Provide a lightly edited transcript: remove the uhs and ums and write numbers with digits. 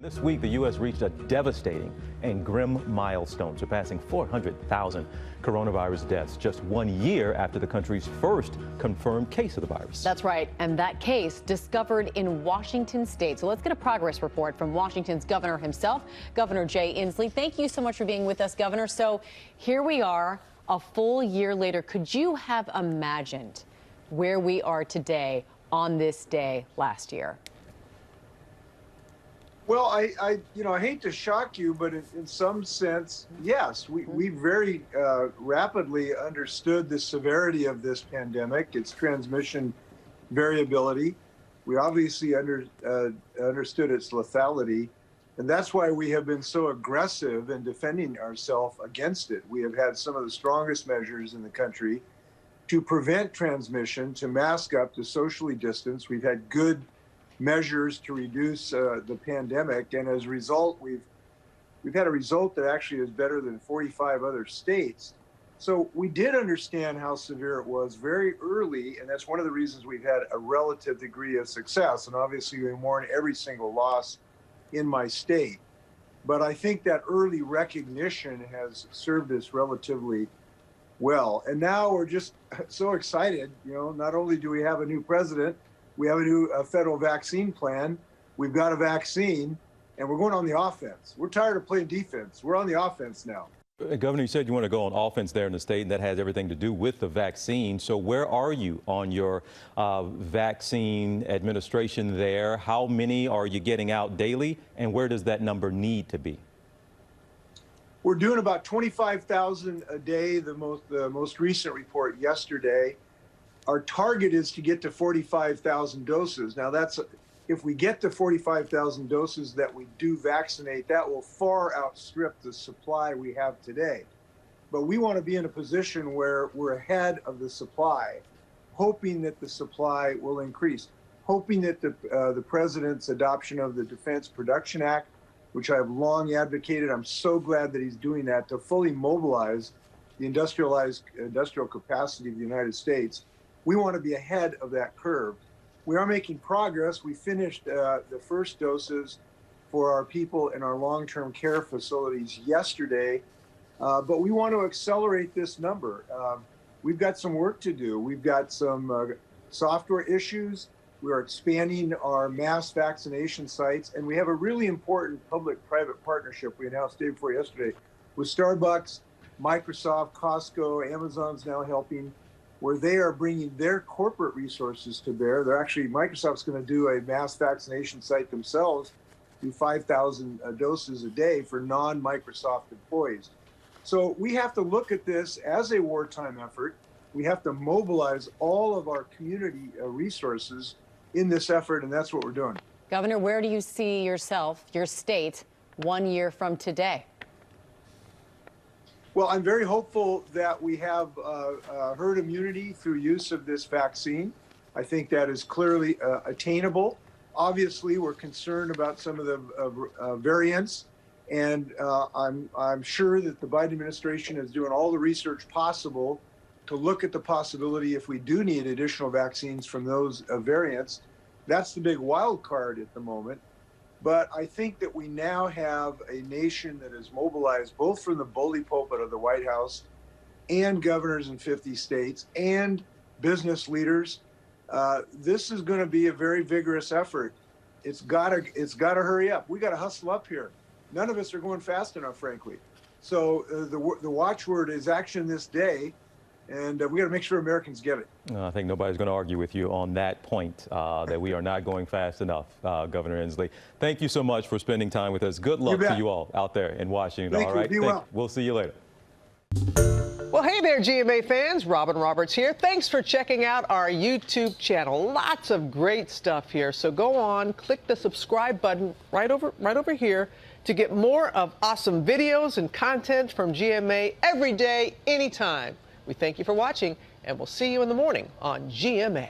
This week, the U.S. reached a devastating and grim milestone, surpassing 400,000 coronavirus deaths just 1 year after the country's first confirmed case of the virus. That's right, and that case discovered in Washington state. So let's get a progress report from Washington's governor himself, Governor Jay Inslee. Thank you so much for being with us, Governor. So here we are, a full year later. Could you have imagined where we are today on this day last year? Well, I hate to shock you, but in some sense, yes, we very rapidly understood the severity of this pandemic, its transmission variability. We obviously understood its lethality, and that's why we have been so aggressive in defending ourselves against it. We have had some of the strongest measures in the country to prevent transmission, to mask up, to socially distance. We've had good measures to reduce the pandemic, and as a result, we've had a result that actually is better than 45 other states. So we did understand how severe it was very early, and that's one of the reasons we've had a relative degree of success. And obviously, we mourn every single loss in my state. But I think that early recognition has served us relatively well. And now we're just so excited. Not only do we have a new president, we have a new federal vaccine plan. We've got a vaccine, and we're going on the offense. We're tired of playing defense. We're on the offense now. Governor, you said you want to go on offense there in the state, and that has everything to do with the vaccine. So where are you on your vaccine administration there? How many are you getting out daily, and where does that number need to be? We're doing about 25,000 a day, the most recent report yesterday. Our target is to get to 45,000 doses. Now, if we get to 45,000 doses that we do vaccinate, that will far outstrip the supply we have today. But we want to be in a position where we're ahead of the supply, hoping that the supply will increase, hoping that the president's adoption of the Defense Production Act, which I have long advocated, I'm so glad that he's doing that, to fully mobilize the industrial capacity of the United States. We want to be ahead of that curve. We are making progress. We finished the first doses for our people in our long-term care facilities yesterday, but we want to accelerate this number. We've got some work to do. We've got some software issues. We are expanding our mass vaccination sites, and we have a really important public-private partnership we announced day before yesterday with Starbucks, Microsoft, Costco, Amazon's now helping, where they are bringing their corporate resources to bear. Microsoft's going to do a mass vaccination site themselves, do 5,000 doses a day for non-Microsoft employees. So we have to look at this as a wartime effort. We have to mobilize all of our community resources in this effort, and that's what we're doing. Governor, where do you see yourself, your state, 1 year from today? Well, I'm very hopeful that we have herd immunity through use of this vaccine. I think that is clearly attainable. Obviously, we're concerned about some of the variants, and I'm sure that the Biden administration is doing all the research possible to look at the possibility, if we do need additional vaccines from those variants. That's the big wild card at the moment. But I think that we now have a nation that is mobilized, both from the bully pulpit of the White House and governors in 50 states and business leaders. This is going to be a very vigorous effort. It's got to hurry up. We got to hustle up here. None of us are going fast enough, frankly. So the watchword is action this day. And we got to make sure Americans get it. I think nobody's going to argue with you on that point, that we are not going fast enough, Governor Inslee. Thank you so much for spending time with us. Good luck to you all out there in Washington. Thank all right. you. Be well. We'll see you later. Well, hey there, GMA fans. Robin Roberts here. Thanks for checking out our YouTube channel. Lots of great stuff here. So go on, click the subscribe button right over here to get more of awesome videos and content from GMA every day, anytime. We thank you for watching, and we'll see you in the morning on GMA.